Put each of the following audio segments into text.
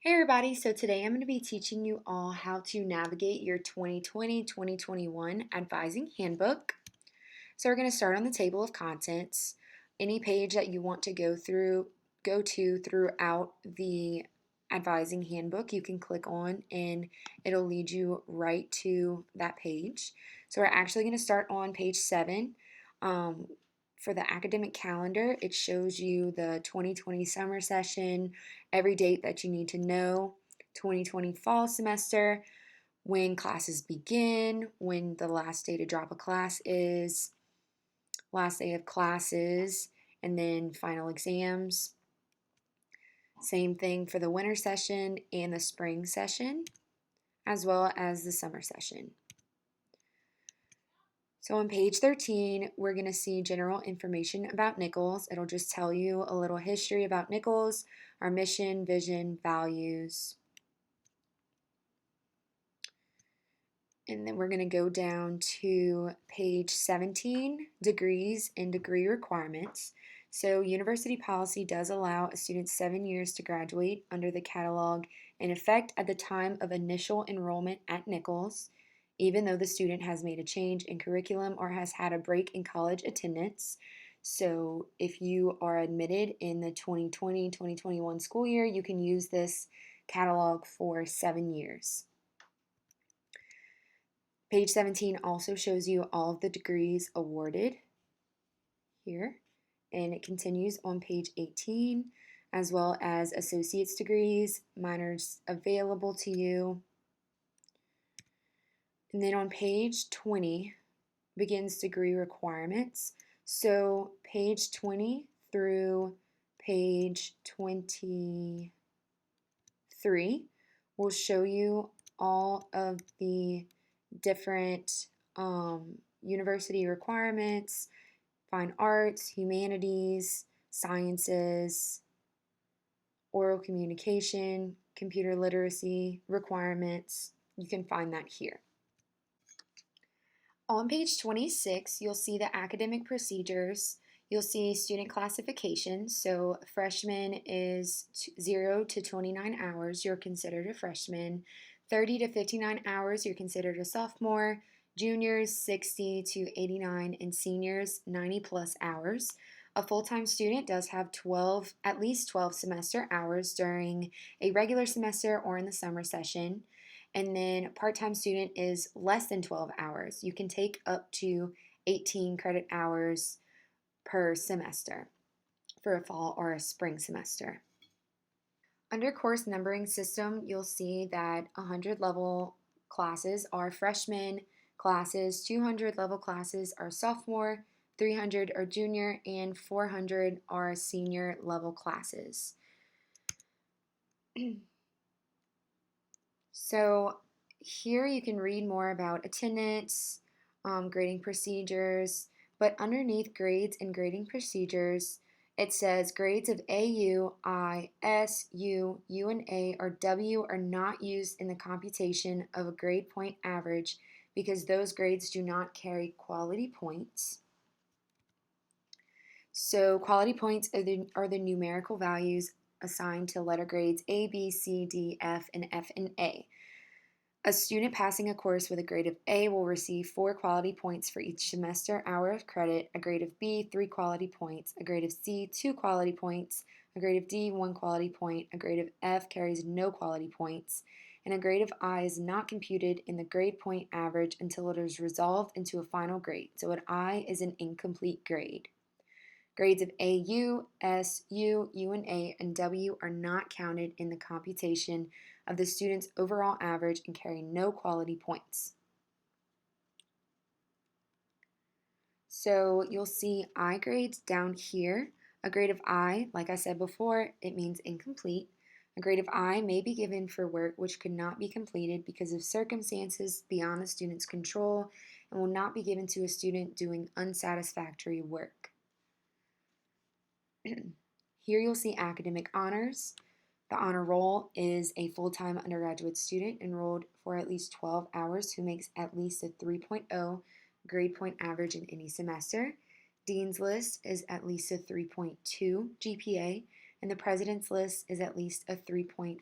Hey everybody, so today I'm going to be teaching you all how to navigate your 2020-2021 Advising Handbook. So we're going to start on the table of contents. Any page that you want to go to throughout the Advising Handbook, you can click on and it'll lead you right to that page. So we're actually going to start on page 7. Um, for the academic calendar, it shows you the 2020 summer session, every date that you need to know, 2020 fall semester, when classes begin, when the last day to drop a class is, last day of classes, and then final exams. Same thing for the winter session and the spring session, as well as the summer session. So on page 13, we're going to see general information about Nichols. It'll just tell you a little history about Nichols, our mission, vision, values. And then we're going to go down to page 17, degrees and degree requirements. So university policy does allow a student 7 years to graduate under the catalog in effect at the time of initial enrollment at Nichols, even though the student has made a change in curriculum or has had a break in college attendance. So if you are admitted in the 2020-2021 school year, you can use this catalog for 7 years. Page 17 also shows you all of the degrees awarded here, and it continues on page 18, as well as associate's degrees, minors available to you. And then on page 20 begins degree requirements. So page 20 through page 23 will show you all of the different university requirements, fine arts, humanities, sciences, oral communication, computer literacy requirements. You can find that here. On page 26, you'll see the academic procedures. You'll see student classification. So freshman is 0 to 29 hours, you're considered a freshman. 30 to 59 hours, you're considered a sophomore. Juniors, 60 to 89, and seniors, 90 plus hours. A full-time student does have at least 12 semester hours during a regular semester or in the summer session. And then a part-time student is less than 12 hours. You can take up to 18 credit hours per semester for a fall or a spring semester. Under course numbering system, you'll see that 100 level classes are freshman classes, 200 level classes are sophomore, 300 are junior, and 400 are senior level classes. So here you can read more about attendance, grading procedures, but underneath grades and grading procedures, it says grades of A, U, I, S, U, U and A, or W are not used in the computation of a grade point average because those grades do not carry quality points. So quality points are the numerical values assigned to letter grades A, B, C, D, F, and A. A student passing a course with a grade of A will receive 4 quality points for each semester hour of credit, a grade of B, 3 quality points, a grade of C, 2 quality points, a grade of D, 1 quality point, a grade of F carries no quality points, and a grade of I is not computed in the grade point average until it is resolved into a final grade, so an I is an incomplete grade. Grades of A, U, S, U, U and A, and W are not counted in the computation of the student's overall average and carry no quality points. So you'll see I grades down here. A grade of I, like I said before, it means incomplete. A grade of I may be given for work which could not be completed because of circumstances beyond the student's control and will not be given to a student doing unsatisfactory work. Here you'll see academic honors. The honor roll is a full-time undergraduate student enrolled for at least 12 hours who makes at least a 3.0 grade point average in any semester. Dean's List is at least a 3.2 GPA. and the president's list is at least a 3.5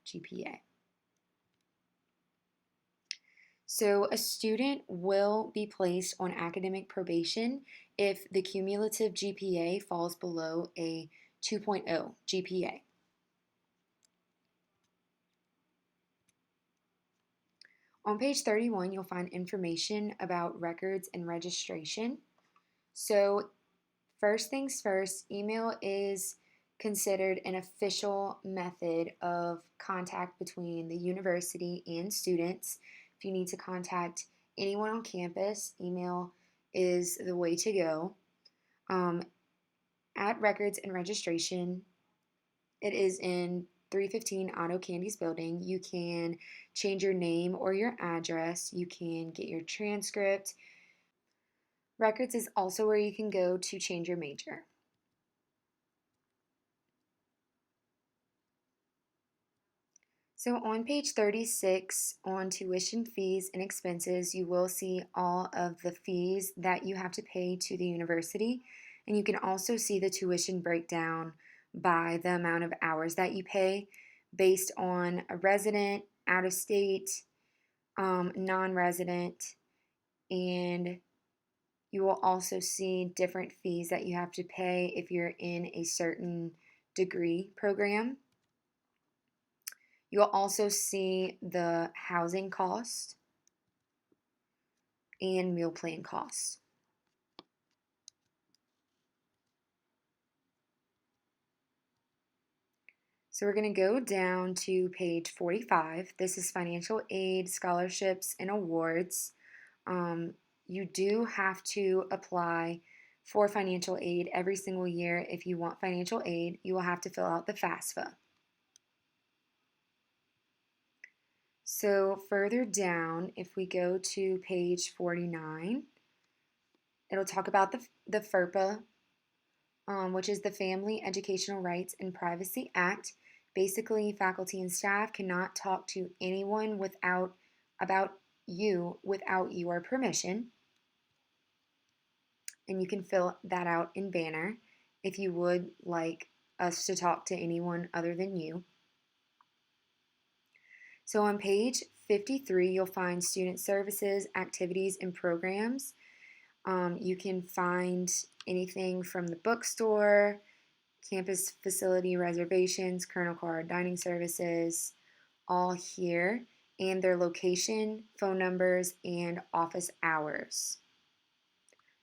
GPA. So a student will be placed on academic probation if the cumulative GPA falls below a 2.0 GPA. On page 31, you'll find information about records and registration. So first things first, email is considered an official method of contact between the university and students. If you need to contact anyone on campus, email is the way to go. At records and registration, it is in 315 Otto Candy's building. You can change your name or your address. You can get your transcript. Records is also where you can go to change your major. So on page 36, on tuition fees and expenses, you will see all of the fees that you have to pay to the university. And you can also see the tuition breakdown by the amount of hours that you pay based on a resident, out of state, non-resident, and you will also see different fees that you have to pay if you're in a certain degree program. You'll also see the housing cost and meal plan costs. So we're going to go down to page 45. This is financial aid, scholarships, and awards. You do have to apply for financial aid every single year. If you want financial aid, you will have to fill out the FAFSA. So further down, if we go to page 49, it'll talk about the FERPA, which is the Family Educational Rights and Privacy Act. Basically, faculty and staff cannot talk to anyone about you without your permission. And you can fill that out in Banner if you would like us to talk to anyone other than you. So on page 53, you'll find student services, activities, and programs. You can find anything from the bookstore, campus facility reservations, Colonel Car dining services, all here, and their location, phone numbers, and office hours.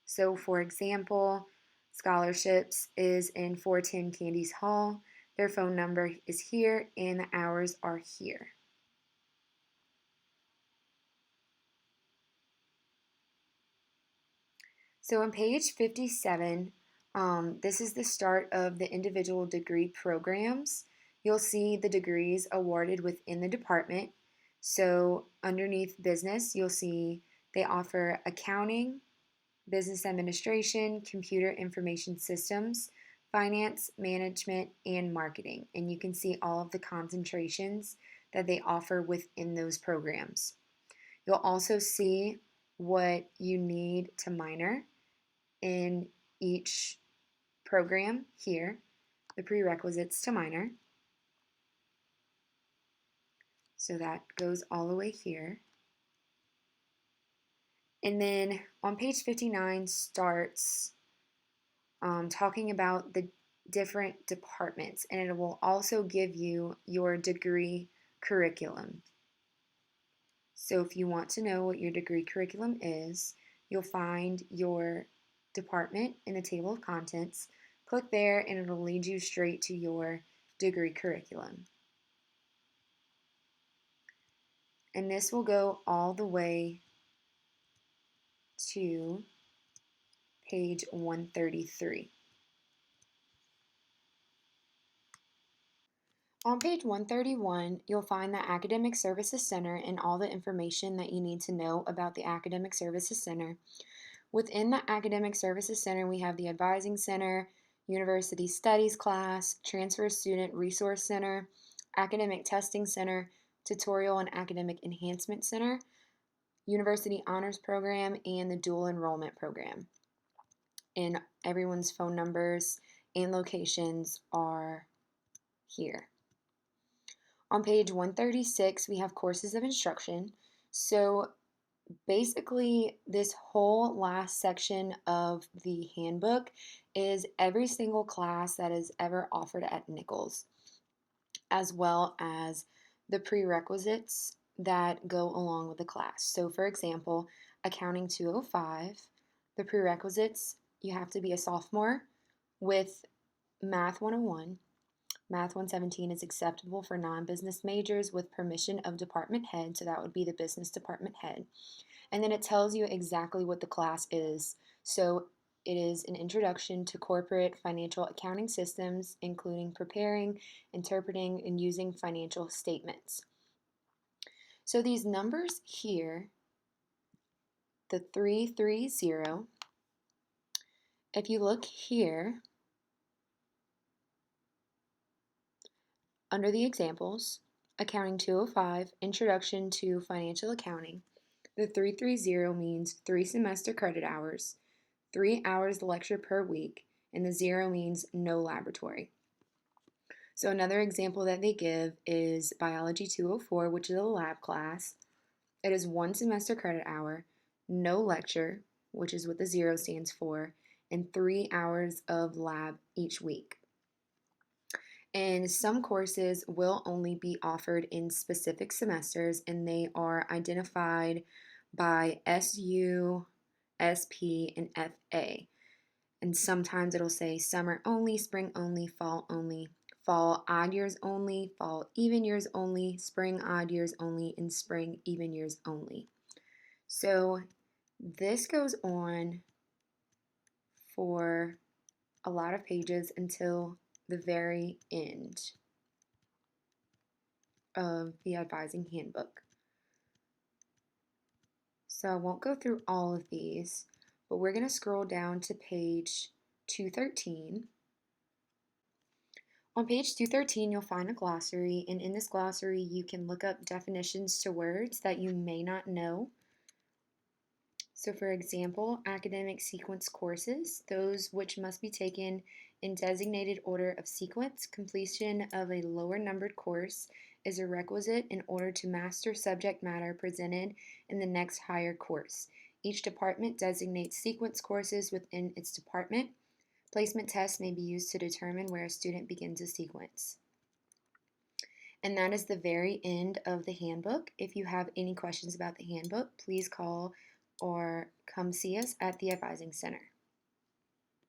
So for example, scholarships is in 410 Candies Hall. Their phone number is here, and the hours are here. So on page 57, this is the start of the individual degree programs. You'll see the degrees awarded within the department. So underneath business, you'll see they offer accounting, business administration, computer information systems, finance, management, and marketing. And you can see all of the concentrations that they offer within those programs. You'll also see what you need to minor in each program here, the prerequisites to minor. So that goes all the way here. And then on page 59 starts talking about the different departments, and it will also give you your degree curriculum. So if you want to know what your degree curriculum is, you'll find your department in the table of contents. Click there and it'll lead you straight to your degree curriculum. And this will go all the way to page 133. On page 131, you'll find the Academic Services Center and all the information that you need to know about the Academic Services Center. Within the Academic Services Center, we have the Advising Center, University Studies Class, Transfer Student Resource Center, Academic Testing Center, Tutorial and Academic Enhancement Center, University Honors Program, and the Dual Enrollment Program. And everyone's phone numbers and locations are here. On page 136, we have courses of instruction. So basically, this whole last section of the handbook is every single class that is ever offered at Nichols, as well as the prerequisites that go along with the class. So, for example, Accounting 205, the prerequisites, you have to be a sophomore with Math 101. Math 117 is acceptable for non-business majors with permission of department head, so that would be the business department head. And then it tells you exactly what the class is. So it is an introduction to corporate financial accounting systems, including preparing, interpreting, and using financial statements. So these numbers here, the 330, if you look here, under the examples, Accounting 205, Introduction to Financial Accounting, the 330 means 3 semester credit hours, 3 hours lecture per week, and the 0 means no laboratory. So another example that they give is Biology 204, which is a lab class. It is 1 semester credit hour, no lecture, which is what the 0 stands for, and 3 hours of lab each week. And some courses will only be offered in specific semesters, and they are identified by SU, SP, and FA. And sometimes it'll say summer only, spring only, fall only, fall odd years only, fall even years only, spring odd years only, and spring even years only. So this goes on for a lot of pages until the very end of the Advising Handbook. So I won't go through all of these, but we're going to scroll down to page 213. On page 213, you'll find a glossary, and in this glossary, you can look up definitions to words that you may not know. So for example, academic sequence courses, those which must be taken in designated order of sequence. Completion of a lower numbered course is a requisite in order to master subject matter presented in the next higher course. Each department designates sequence courses within its department. Placement tests may be used to determine where a student begins a sequence. And that is the very end of the handbook. If you have any questions about the handbook, please call or come see us at the Advising Center.